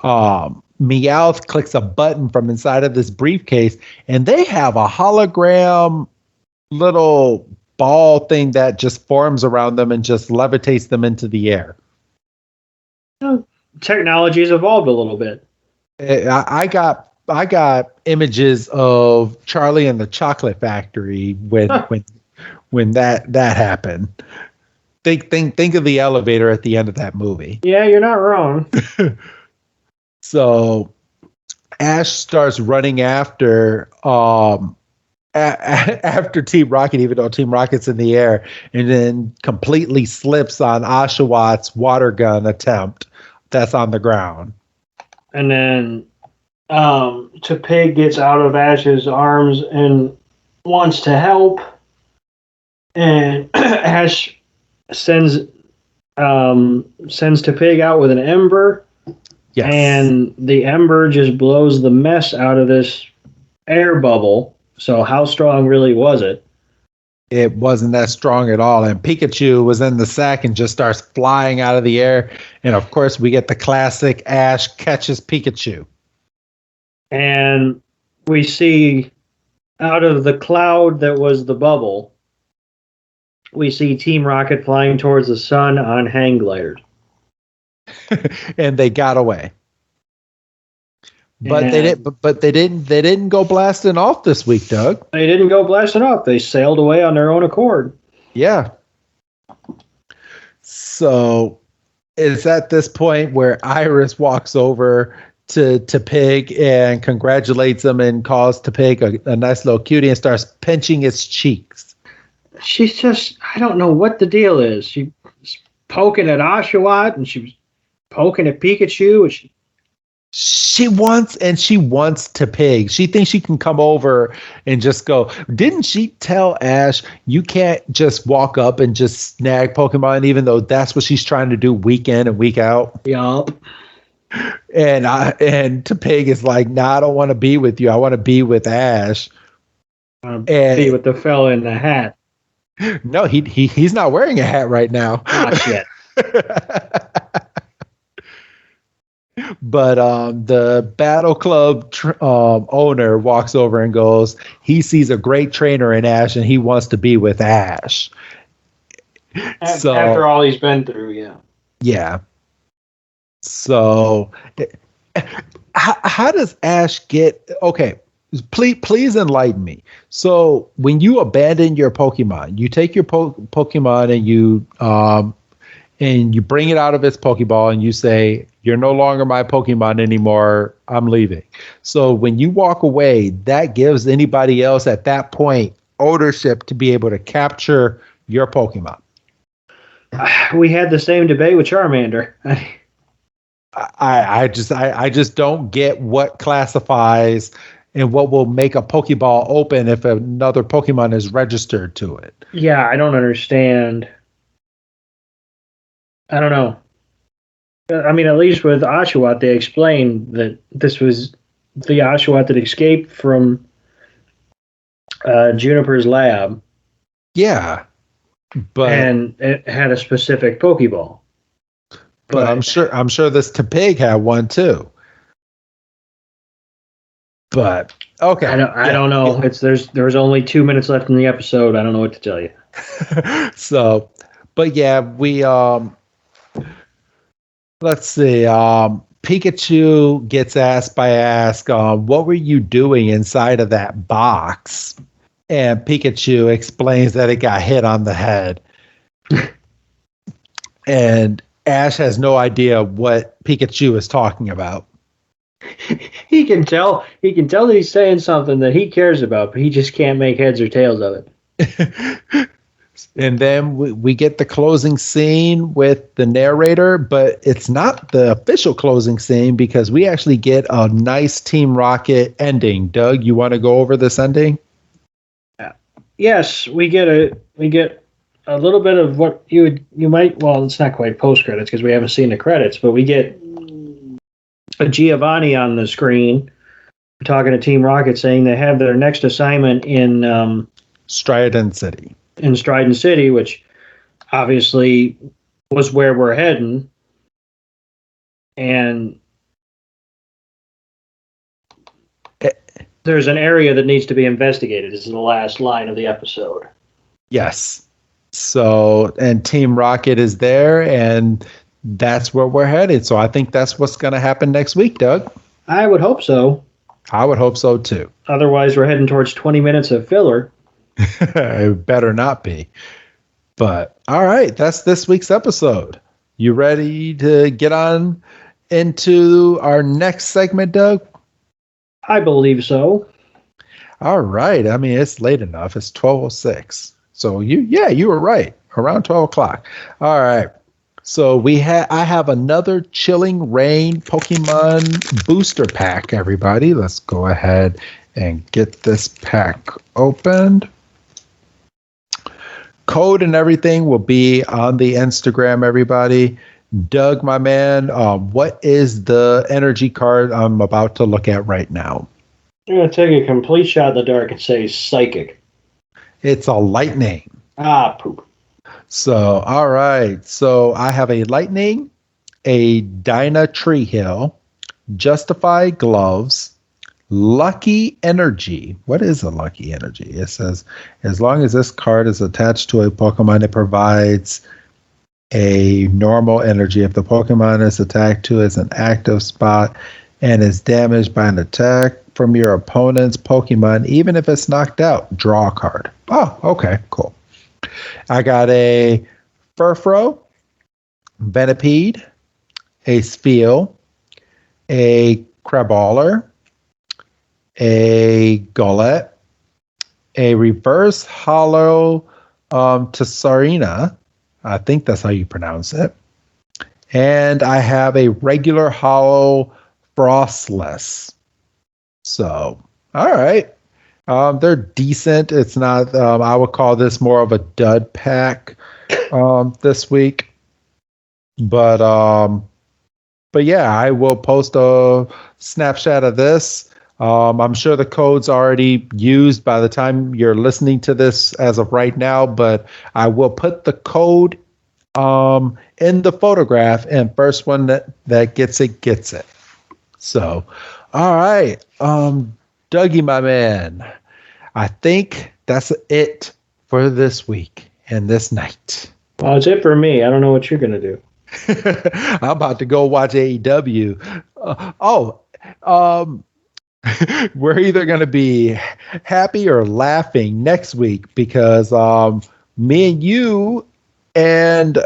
Speaker 1: Meowth clicks a button from inside of this briefcase, and they have a hologram little ball thing that just forms around them and just levitates them into the air.
Speaker 2: Technology has evolved a little bit.
Speaker 1: I got images of Charlie and the Chocolate Factory when that happened. Think of the elevator at the end of that movie.
Speaker 2: Yeah, you're not wrong.
Speaker 1: So Ash starts running after after Team Rocket, even though Team Rocket's in the air, and then completely slips on Oshawott's water gun attempt that's on the ground.
Speaker 2: And then Tepig gets out of Ash's arms and wants to help. And Ash sends Tepig out with an ember.
Speaker 1: Yes.
Speaker 2: And the ember just blows the mess out of this air bubble. So how strong really was it?
Speaker 1: It wasn't that strong at all. And Pikachu was in the sack and just starts flying out of the air. And of course, we get the classic Ash catches Pikachu.
Speaker 2: And we see out of the cloud that was the bubble, we see Team Rocket flying towards the sun on hang gliders.
Speaker 1: And they got away. But they didn't go blasting off this week, Doug.
Speaker 2: They didn't go blasting off. They sailed away on their own accord.
Speaker 1: Yeah. So it's at this point where Iris walks over to Pig and congratulates him and calls Tepig a nice little cutie and starts pinching its cheeks.
Speaker 2: She's just, I don't know what the deal is. She's poking at Oshawott and she was poking at Pikachu and
Speaker 1: she wants Tepig. She thinks she can come over and just go. Didn't she tell Ash you can't just walk up and just snag Pokemon, even though that's what she's trying to do week in and week out?
Speaker 2: Yup.
Speaker 1: And Tepig is like, nah, I don't want to be with you. I want to be with Ash.
Speaker 2: I want to be with the fella in the hat.
Speaker 1: No, he's not wearing a hat right now.
Speaker 2: Oh, shit.
Speaker 1: But the Battle Club owner walks over and goes, he sees a great trainer in Ash and he wants to be with Ash.
Speaker 2: After all he's been through, yeah.
Speaker 1: Yeah. So how does Ash get... Okay, please enlighten me. So when you abandon your Pokemon, you take your Pokemon and you bring it out of its Pokeball and you say, you're no longer my Pokemon anymore. I'm leaving. So when you walk away, that gives anybody else at that point ownership to be able to capture your Pokemon.
Speaker 2: We had the same debate with Charmander.
Speaker 1: I just don't get what classifies and what will make a Pokeball open if another Pokemon is registered to it.
Speaker 2: Yeah, I don't understand. I don't know. I mean, at least with Oshawott, they explained that this was the Oshawott that escaped from Juniper's lab.
Speaker 1: Yeah,
Speaker 2: and it had a specific Pokeball.
Speaker 1: But I'm sure this Tepig had one too. But okay,
Speaker 2: I don't know. There's only 2 minutes left in the episode. I don't know what to tell you.
Speaker 1: So, but yeah, we let's see. Pikachu gets asked by Ask, what were you doing inside of that box? And Pikachu explains that it got hit on the head. And Ash has no idea what Pikachu is talking about.
Speaker 2: He can tell. He can tell that he's saying something that he cares about, but he just can't make heads or tails of it.
Speaker 1: And then we get the closing scene with the narrator, but it's not the official closing scene because we actually get a nice Team Rocket ending. Doug, you want to go over this ending?
Speaker 2: Yes, we get a little bit of what you might. Well, it's not quite post credits because we haven't seen the credits, but we get a Giovanni on the screen talking to Team Rocket, saying they have their next assignment in
Speaker 1: Strident City.
Speaker 2: In Strident City, which obviously was where we're heading, and there's an area that needs to be investigated. This is the last line of the episode.
Speaker 1: Yes. So, and Team Rocket is there, and that's where we're headed. So I think that's what's going to happen next week, Doug.
Speaker 2: I would hope so.
Speaker 1: I would hope so, too.
Speaker 2: Otherwise, we're heading towards 20 minutes of filler.
Speaker 1: It better not be. But, all right, that's this week's episode. You ready to get on into our next segment, Doug?
Speaker 2: I believe so.
Speaker 1: All right. I mean, it's late enough. It's 12:06. So you were right. Around 12 o'clock. All right. So I have another Chilling Reign Pokemon booster pack, everybody. Let's go ahead and get this pack opened. Code and everything will be on the Instagram, everybody. Doug, my man, what is the energy card I'm about to look at right now?
Speaker 2: I'm going to take a complete shot in the dark and say Psychic.
Speaker 1: It's a Lightning.
Speaker 2: Ah, poop.
Speaker 1: So, all right. So I have a Lightning, a Dyna Tree Hill, Justify Gloves, Lucky Energy. What is a Lucky Energy? It says, as long as this card is attached to a Pokemon, it provides a normal energy. If the Pokemon is attacked to as an active spot and is damaged by an attack from your opponent's Pokemon, even if it's knocked out, draw a card. Oh, okay, cool. I got a Furfro, Venipede, a Spheal, a Crabrawler, a Golett, a Reverse Hollow Tessarina. I think that's how you pronounce it. And I have a regular Hollow Frostless. So, all right. They're decent. It's not, I would call this more of a dud pack this week. But yeah, I will post a snapshot of this. I'm sure the code's already used by the time you're listening to this as of right now, but I will put the code in the photograph, and first one that gets it gets it. So, all right. Dougie, my man, I think that's it for this week and this night.
Speaker 2: Well, it's it for me. I don't know what you're going to do.
Speaker 1: I'm about to go watch AEW. We're either going to be happy or laughing next week because me and you and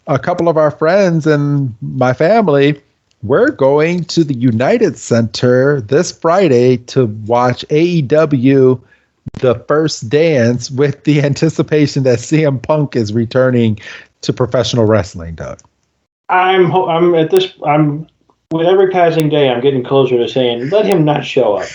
Speaker 1: a couple of our friends and my family, we're going to the United Center this Friday to watch AEW The First Dance with the anticipation that CM Punk is returning to professional wrestling, Doug.
Speaker 2: I'm with every passing day, I'm getting closer to saying, let him not show up.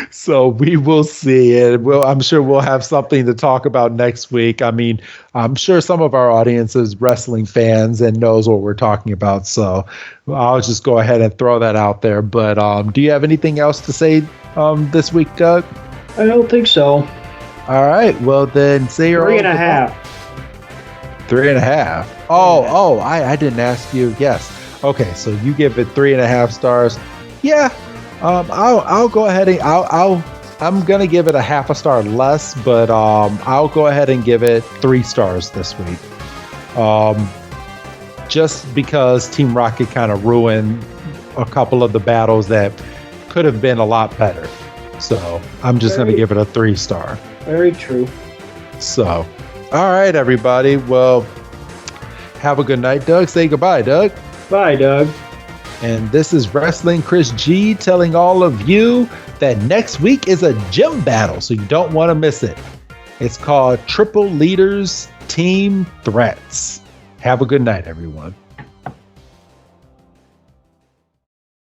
Speaker 1: So we will see it. I'm sure we'll have something to talk about next week. I mean, I'm sure some of our audience is wrestling fans and knows what we're talking about. So I'll just go ahead and throw that out there. But do you have anything else to say this week, Doug?
Speaker 2: I don't think so.
Speaker 1: All right. Well, then say your
Speaker 2: 3.5.
Speaker 1: 3.5. Oh, I didn't ask you. Yes. Okay. So you give it 3.5 stars. Yeah. I'll go ahead and I'm gonna give it a half a star less, but I'll go ahead and give it 3 stars this week. Just because Team Rocket kind of ruined a couple of the battles that could have been a lot better. So I'm just gonna give it a 3 star.
Speaker 2: Very true.
Speaker 1: So, all right, everybody. Well, Have a good night, Doug. Say goodbye, Doug.
Speaker 2: Bye, Doug.
Speaker 1: And this is Wrestling Chris G telling all of you that next week is a gym battle, so you don't want to miss it. It's called Triple Leaders Team Threats. Have a good night, everyone.